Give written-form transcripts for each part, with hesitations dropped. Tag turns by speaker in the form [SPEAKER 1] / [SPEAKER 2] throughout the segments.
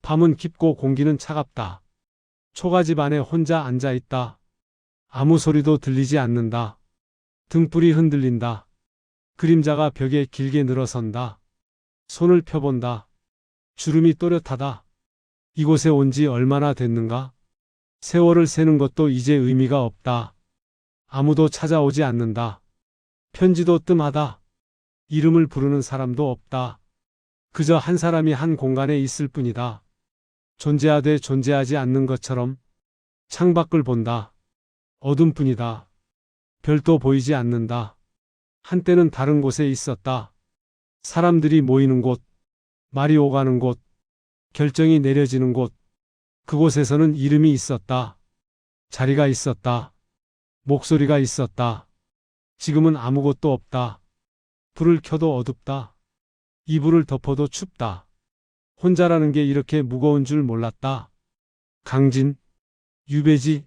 [SPEAKER 1] 밤은 깊고 공기는 차갑다. 초가집 안에 혼자 앉아 있다. 아무 소리도 들리지 않는다. 등불이 흔들린다. 그림자가 벽에 길게 늘어선다. 손을 펴본다. 주름이 또렷하다. 이곳에 온 지 얼마나 됐는가? 세월을 세는 것도 이제 의미가 없다. 아무도 찾아오지 않는다. 편지도 뜸하다. 이름을 부르는 사람도 없다. 그저 한 사람이 한 공간에 있을 뿐이다. 존재하되 존재하지 않는 것처럼 창밖을 본다. 어둠뿐이다. 별도 보이지 않는다. 한때는 다른 곳에 있었다. 사람들이 모이는 곳, 말이 오가는 곳, 결정이 내려지는 곳. 그곳에서는 이름이 있었다. 자리가 있었다. 목소리가 있었다. 지금은 아무것도 없다. 불을 켜도 어둡다. 이불을 덮어도 춥다. 혼자라는 게 이렇게 무거운 줄 몰랐다. 강진, 유배지,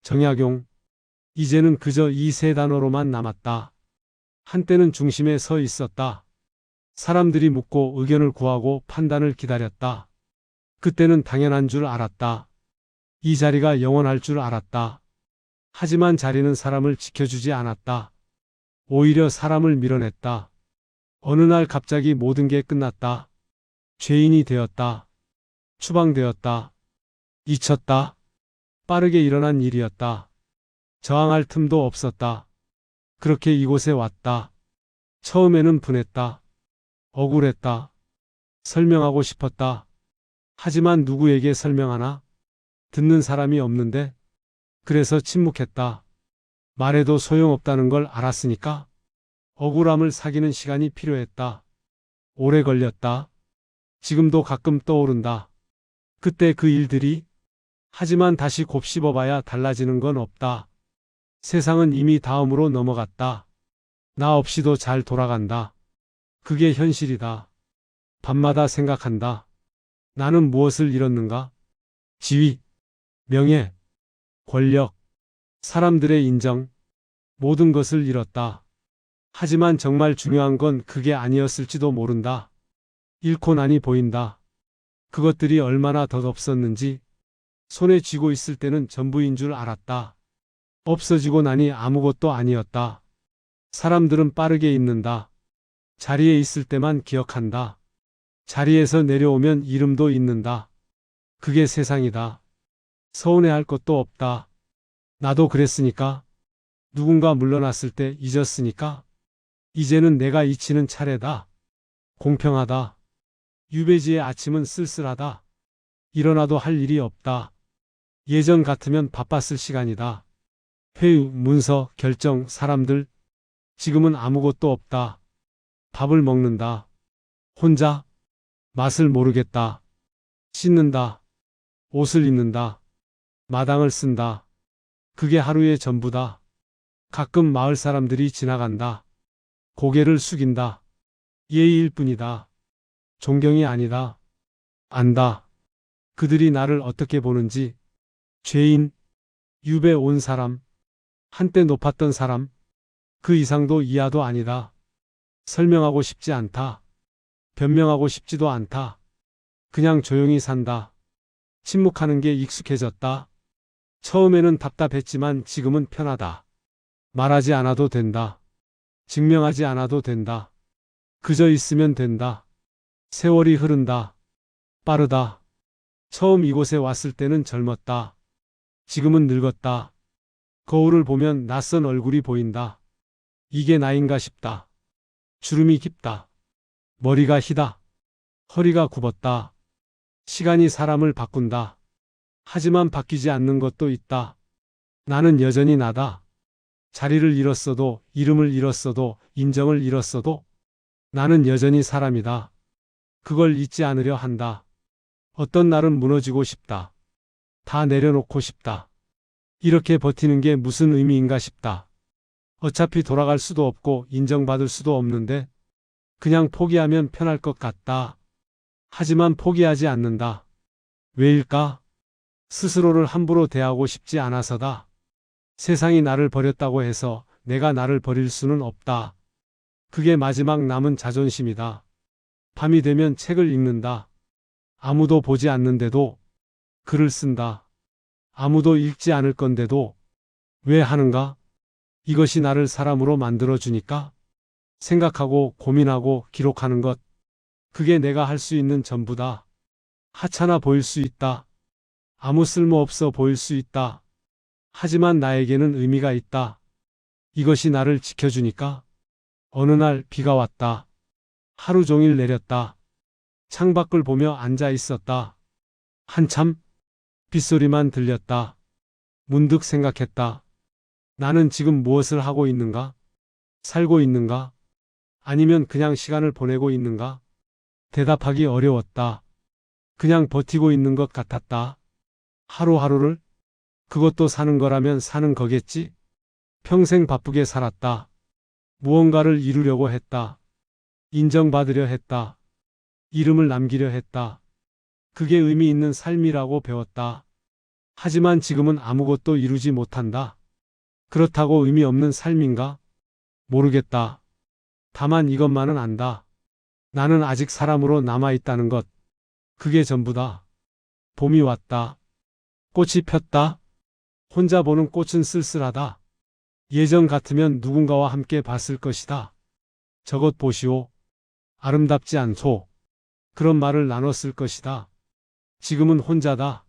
[SPEAKER 1] 정약용. 이제는 그저 이 세 단어로만 남았다. 한때는 중심에 서 있었다. 사람들이 묻고 의견을 구하고 판단을 기다렸다. 그때는 당연한 줄 알았다. 이 자리가 영원할 줄 알았다. 하지만 자리는 사람을 지켜주지 않았다. 오히려 사람을 밀어냈다. 어느 날 갑자기 모든 게 끝났다. 죄인이 되었다. 추방되었다. 잊혔다. 빠르게 일어난 일이었다. 저항할 틈도 없었다. 그렇게 이곳에 왔다. 처음에는 분했다. 억울했다. 설명하고 싶었다. 하지만 누구에게 설명하나? 듣는 사람이 없는데? 그래서 침묵했다. 말해도 소용없다는 걸 알았으니까? 억울함을 사귀는 시간이 필요했다. 오래 걸렸다. 지금도 가끔 떠오른다. 그때 그 일들이? 하지만 다시 곱씹어봐야 달라지는 건 없다. 세상은 이미 다음으로 넘어갔다. 나 없이도 잘 돌아간다. 그게 현실이다. 밤마다 생각한다. 나는 무엇을 잃었는가? 지위, 명예, 권력, 사람들의 인정, 모든 것을 잃었다. 하지만 정말 중요한 건 그게 아니었을지도 모른다. 잃고 나니 보인다. 그것들이 얼마나 덧없었는지. 손에 쥐고 있을 때는 전부인 줄 알았다. 없어지고 나니 아무것도 아니었다. 사람들은 빠르게 잊는다. 자리에 있을 때만 기억한다. 자리에서 내려오면 이름도 잊는다. 그게 세상이다. 서운해할 것도 없다. 나도 그랬으니까. 누군가 물러났을 때 잊었으니까. 이제는 내가 잊히는 차례다. 공평하다. 유배지의 아침은 쓸쓸하다. 일어나도 할 일이 없다. 예전 같으면 바빴을 시간이다. 회의, 문서, 결정, 사람들. 지금은 아무것도 없다. 밥을 먹는다. 혼자. 맛을 모르겠다. 씻는다. 옷을 입는다. 마당을 쓴다. 그게 하루의 전부다. 가끔 마을 사람들이 지나간다. 고개를 숙인다. 예의일 뿐이다. 존경이 아니다. 안다. 그들이 나를 어떻게 보는지. 죄인, 유배 온 사람, 한때 높았던 사람, 그 이상도 이하도 아니다. 설명하고 싶지 않다. 변명하고 싶지도 않다. 그냥 조용히 산다. 침묵하는 게 익숙해졌다. 처음에는 답답했지만 지금은 편하다. 말하지 않아도 된다. 증명하지 않아도 된다. 그저 있으면 된다. 세월이 흐른다. 빠르다. 처음 이곳에 왔을 때는 젊었다. 지금은 늙었다. 거울을 보면 낯선 얼굴이 보인다. 이게 나인가 싶다. 주름이 깊다. 머리가 희다. 허리가 굽었다. 시간이 사람을 바꾼다. 하지만 바뀌지 않는 것도 있다. 나는 여전히 나다. 자리를 잃었어도, 이름을 잃었어도, 인정을 잃었어도 나는 여전히 사람이다. 그걸 잊지 않으려 한다. 어떤 날은 무너지고 싶다. 다 내려놓고 싶다. 이렇게 버티는 게 무슨 의미인가 싶다. 어차피 돌아갈 수도 없고 인정받을 수도 없는데 그냥 포기하면 편할 것 같다. 하지만 포기하지 않는다. 왜일까? 스스로를 함부로 대하고 싶지 않아서다. 세상이 나를 버렸다고 해서 내가 나를 버릴 수는 없다. 그게 마지막 남은 자존심이다. 밤이 되면 책을 읽는다. 아무도 보지 않는데도 글을 쓴다. 아무도 읽지 않을 건데도 왜 하는가? 이것이 나를 사람으로 만들어주니까? 생각하고 고민하고 기록하는 것. 그게 내가 할 수 있는 전부다. 하찮아 보일 수 있다. 아무 쓸모없어 보일 수 있다. 하지만 나에게는 의미가 있다. 이것이 나를 지켜주니까? 어느 날 비가 왔다. 하루 종일 내렸다. 창밖을 보며 앉아 있었다. 한참 빗소리만 들렸다. 문득 생각했다. 나는 지금 무엇을 하고 있는가? 살고 있는가? 아니면 그냥 시간을 보내고 있는가? 대답하기 어려웠다. 그냥 버티고 있는 것 같았다. 하루하루를? 그것도 사는 거라면 사는 거겠지? 평생 바쁘게 살았다. 무언가를 이루려고 했다. 인정받으려 했다. 이름을 남기려 했다. 그게 의미 있는 삶이라고 배웠다. 하지만 지금은 아무것도 이루지 못한다. 그렇다고 의미 없는 삶인가? 모르겠다. 다만 이것만은 안다. 나는 아직 사람으로 남아있다는 것. 그게 전부다. 봄이 왔다. 꽃이 폈다. 혼자 보는 꽃은 쓸쓸하다. 예전 같으면 누군가와 함께 봤을 것이다. 저것 보시오. 아름답지 않소. 그런 말을 나눴을 것이다. 지금은 혼자다.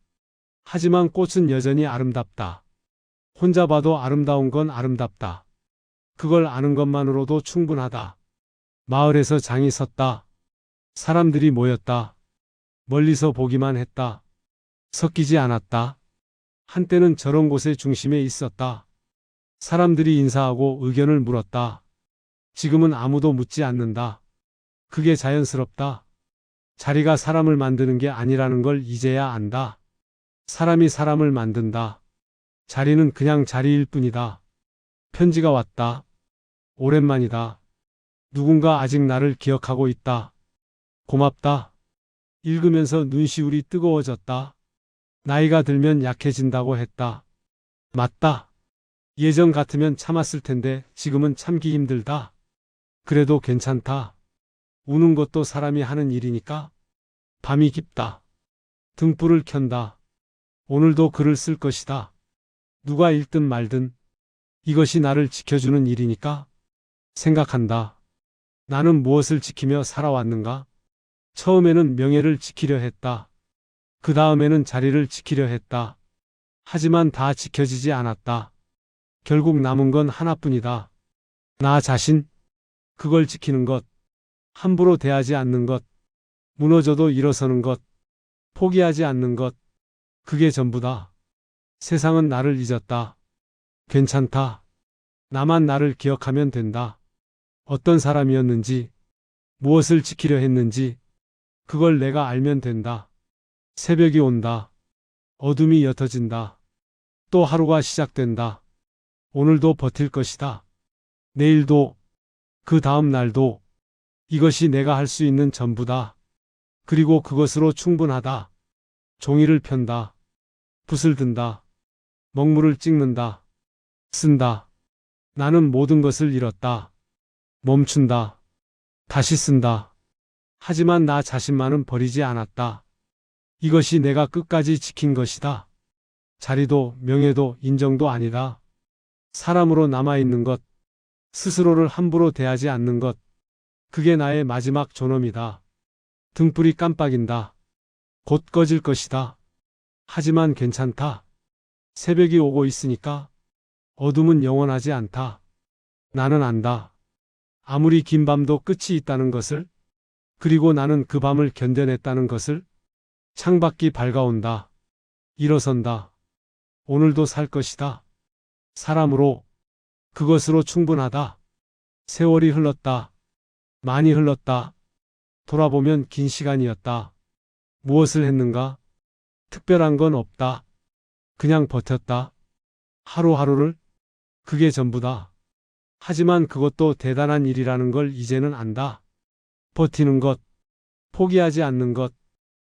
[SPEAKER 1] 하지만 꽃은 여전히 아름답다. 혼자 봐도 아름다운 건 아름답다. 그걸 아는 것만으로도 충분하다. 마을에서 장이 섰다. 사람들이 모였다. 멀리서 보기만 했다. 섞이지 않았다. 한때는 저런 곳의 중심에 있었다. 사람들이 인사하고 의견을 물었다. 지금은 아무도 묻지 않는다. 그게 자연스럽다. 자리가 사람을 만드는 게 아니라는 걸 이제야 안다. 사람이 사람을 만든다. 자리는 그냥 자리일 뿐이다. 편지가 왔다. 오랜만이다. 누군가 아직 나를 기억하고 있다. 고맙다. 읽으면서 눈시울이 뜨거워졌다. 나이가 들면 약해진다고 했다. 맞다. 예전 같으면 참았을 텐데 지금은 참기 힘들다. 그래도 괜찮다. 우는 것도 사람이 하는 일이니까. 밤이 깊다. 등불을 켠다. 오늘도 글을 쓸 것이다. 누가 읽든 말든 이것이 나를 지켜주는 일이니까 생각한다. 나는 무엇을 지키며 살아왔는가? 처음에는 명예를 지키려 했다. 그 다음에는 자리를 지키려 했다. 하지만 다 지켜지지 않았다. 결국 남은 건 하나뿐이다. 나 자신. 그걸 지키는 것. 함부로 대하지 않는 것. 무너져도 일어서는 것. 포기하지 않는 것. 그게 전부다. 세상은 나를 잊었다. 괜찮다. 나만 나를 기억하면 된다. 어떤 사람이었는지, 무엇을 지키려 했는지, 그걸 내가 알면 된다. 새벽이 온다. 어둠이 옅어진다. 또 하루가 시작된다. 오늘도 버틸 것이다. 내일도, 그 다음 날도. 이것이 내가 할 수 있는 전부다. 그리고 그것으로 충분하다. 종이를 편다. 붓을 든다. 먹물을 찍는다. 쓴다. 나는 모든 것을 잃었다. 멈춘다. 다시 쓴다. 하지만 나 자신만은 버리지 않았다. 이것이 내가 끝까지 지킨 것이다. 자리도 명예도 인정도 아니다. 사람으로 남아있는 것, 스스로를 함부로 대하지 않는 것, 그게 나의 마지막 존엄이다. 등불이 깜빡인다. 곧 꺼질 것이다. 하지만 괜찮다. 새벽이 오고 있으니까. 어둠은 영원하지 않다. 나는 안다. 아무리 긴 밤도 끝이 있다는 것을, 그리고 나는 그 밤을 견뎌냈다는 것을. 창밖이 밝아온다. 일어선다. 오늘도 살 것이다. 사람으로, 그것으로 충분하다. 세월이 흘렀다. 많이 흘렀다. 돌아보면 긴 시간이었다. 무엇을 했는가? 특별한 건 없다. 그냥 버텼다. 하루하루를. 그게 전부다. 하지만 그것도 대단한 일이라는 걸 이제는 안다. 버티는 것, 포기하지 않는 것,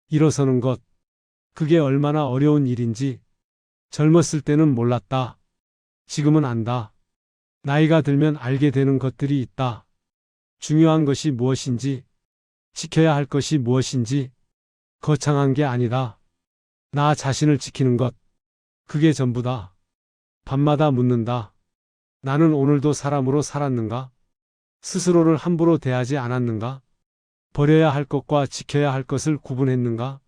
[SPEAKER 1] 일어서는 것, 그게 얼마나 어려운 일인지 젊었을 때는 몰랐다. 지금은 안다. 나이가 들면 알게 되는 것들이 있다. 중요한 것이 무엇인지, 지켜야 할 것이 무엇인지, 거창한 게 아니다. 나 자신을 지키는 것. 그게 전부다. 밤마다 묻는다. 나는 오늘도 사람으로 살았는가? 스스로를 함부로 대하지 않았는가? 버려야 할 것과 지켜야 할 것을 구분했는가?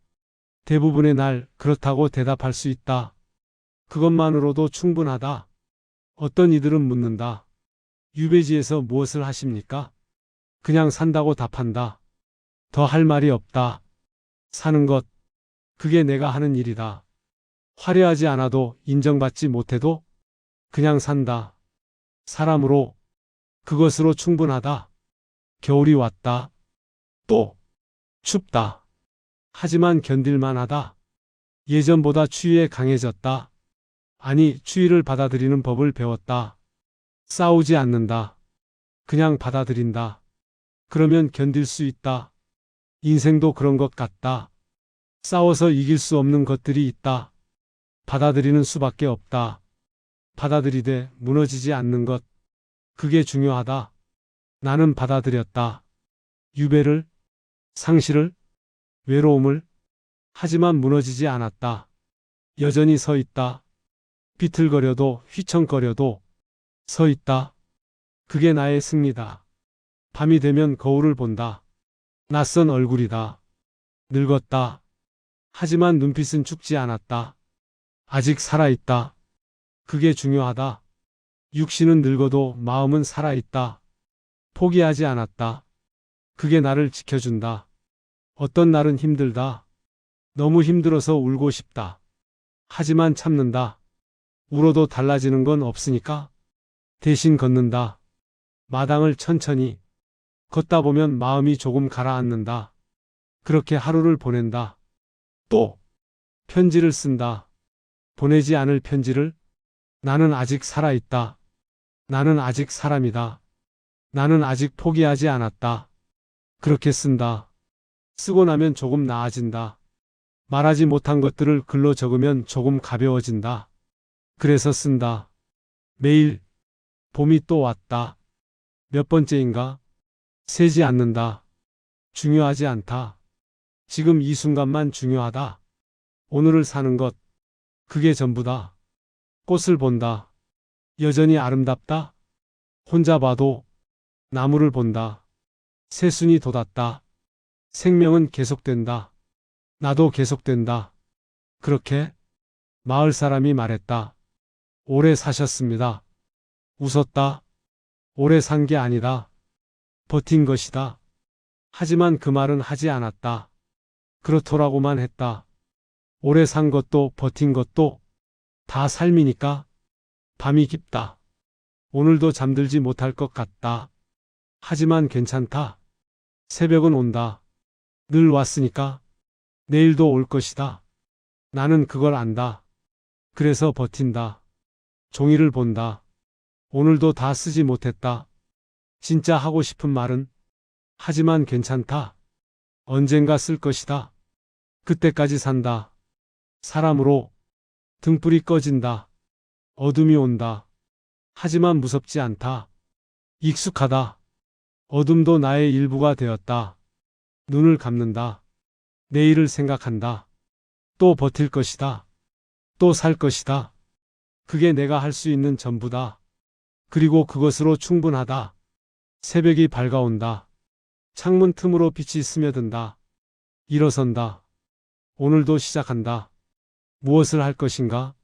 [SPEAKER 1] 대부분의 날 그렇다고 대답할 수 있다. 그것만으로도 충분하다. 어떤 이들은 묻는다. 유배지에서 무엇을 하십니까? 그냥 산다고 답한다. 더 할 말이 없다. 사는 것, 그게 내가 하는 일이다. 화려하지 않아도 인정받지 못해도 그냥 산다. 사람으로, 그것으로 충분하다. 겨울이 왔다. 또 춥다. 하지만 견딜만하다. 예전보다 추위에 강해졌다. 아니, 추위를 받아들이는 법을 배웠다. 싸우지 않는다. 그냥 받아들인다. 그러면 견딜 수 있다. 인생도 그런 것 같다. 싸워서 이길 수 없는 것들이 있다. 받아들이는 수밖에 없다. 받아들이되 무너지지 않는 것. 그게 중요하다. 나는 받아들였다. 유배를, 상실을, 외로움을. 하지만 무너지지 않았다. 여전히 서 있다. 비틀거려도 휘청거려도 서 있다. 그게 나의 승리다. 밤이 되면 거울을 본다. 낯선 얼굴이다. 늙었다. 하지만 눈빛은 죽지 않았다. 아직 살아있다. 그게 중요하다. 육신은 늙어도 마음은 살아있다. 포기하지 않았다. 그게 나를 지켜준다. 어떤 날은 힘들다. 너무 힘들어서 울고 싶다. 하지만 참는다. 울어도 달라지는 건 없으니까 대신 걷는다. 마당을 천천히 걷다 보면 마음이 조금 가라앉는다. 그렇게 하루를 보낸다. 또 편지를 쓴다. 보내지 않을 편지를. 나는 아직 살아있다. 나는 아직 사람이다. 나는 아직 포기하지 않았다. 그렇게 쓴다. 쓰고 나면 조금 나아진다. 말하지 못한 것들을 글로 적으면 조금 가벼워진다. 그래서 쓴다. 매일 봄이 또 왔다. 몇 번째인가? 세지 않는다. 중요하지 않다. 지금 이 순간만 중요하다. 오늘을 사는 것. 그게 전부다. 꽃을 본다. 여전히 아름답다. 혼자 봐도 나무를 본다. 새순이 돋았다. 생명은 계속된다. 나도 계속된다. 그렇게 마을 사람이 말했다. 오래 사셨습니다. 웃었다. 오래 산 게 아니다. 버틴 것이다. 하지만 그 말은 하지 않았다. 그렇더라고만 했다. 오래 산 것도 버틴 것도 다 삶이니까. 밤이 깊다. 오늘도 잠들지 못할 것 같다. 하지만 괜찮다. 새벽은 온다. 늘 왔으니까. 내일도 올 것이다. 나는 그걸 안다. 그래서 버틴다. 종이를 본다. 오늘도 다 쓰지 못했다. 진짜 하고 싶은 말은 하지만 괜찮다. 언젠가 쓸 것이다. 그때까지 산다. 사람으로 등불이 꺼진다. 어둠이 온다. 하지만 무섭지 않다. 익숙하다. 어둠도 나의 일부가 되었다. 눈을 감는다. 내일을 생각한다. 또 버틸 것이다. 또 살 것이다. 그게 내가 할 수 있는 전부다. 그리고 그것으로 충분하다. 새벽이 밝아온다. 창문 틈으로 빛이 스며든다. 일어선다. 오늘도 시작한다. 무엇을 할 것인가?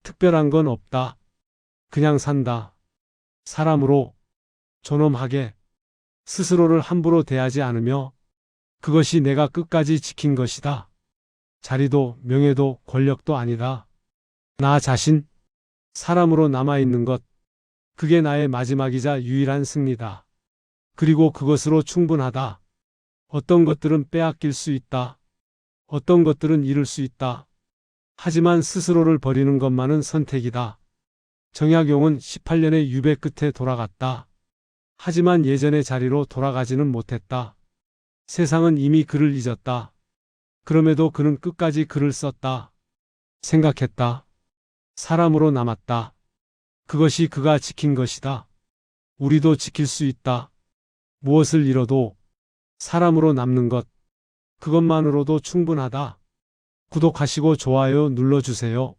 [SPEAKER 1] 특별한 건 없다. 그냥 산다. 사람으로, 존엄하게, 스스로를 함부로 대하지 않으며 그것이 내가 끝까지 지킨 것이다. 자리도 명예도 권력도 아니다. 나 자신, 사람으로 남아있는 것, 그게 나의 마지막이자 유일한 승리다. 그리고 그것으로 충분하다. 어떤 것들은 빼앗길 수 있다. 어떤 것들은 잃을 수 있다. 하지만 스스로를 버리는 것만은 선택이다. 정약용은 18년의 유배 끝에 돌아갔다. 하지만 예전의 자리로 돌아가지는 못했다. 세상은 이미 그를 잊었다. 그럼에도 그는 끝까지 글을 썼다. 생각했다. 사람으로 남았다. 그것이 그가 지킨 것이다. 우리도 지킬 수 있다. 무엇을 잃어도 사람으로 남는 것. 그것만으로도 충분하다. 구독하시고 좋아요 눌러주세요.